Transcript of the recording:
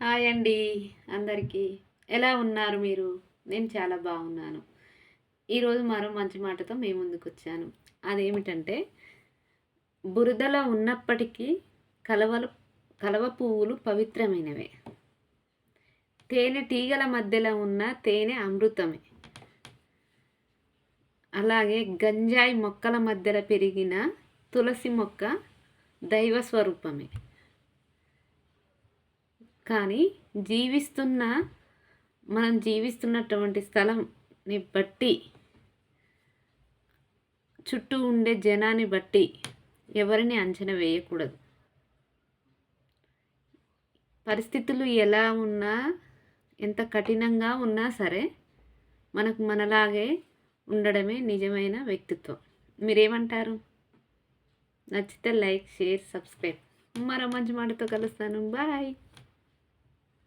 Hi అండి అందరికీ. ఎలా ఉన్నారు మీరు? నేను చాలా బాగున్నాను. ఈరోజు మరో మంచి మాటతో మీ ముందుకొచ్చాను. అదేమిటంటే, బురదలో ఉన్నప్పటికీ కలవ పువ్వులు పవిత్రమైనవే. తేనెటీగల మధ్యలో ఉన్న తేనె అమృతమే. అలాగే గంజాయి మొక్కల మధ్యలో పెరిగిన తులసి మొక్క దైవ స్వరూపమే. కానీ మనం జీవిస్తున్నటువంటి స్థలంని బట్టి, చుట్టూ ఉండే జనాన్ని బట్టి ఎవరిని అంచనా వేయకూడదు. పరిస్థితులు ఎలా ఉన్నా, ఎంత కఠినంగా ఉన్నా సరే, మనలాగే ఉండడమే నిజమైన వ్యక్తిత్వం. మీరేమంటారు? నచ్చితే లైక్, షేర్, సబ్స్క్రైబ్. మరో మంచి మాటతో కలుస్తాను. బాయ్.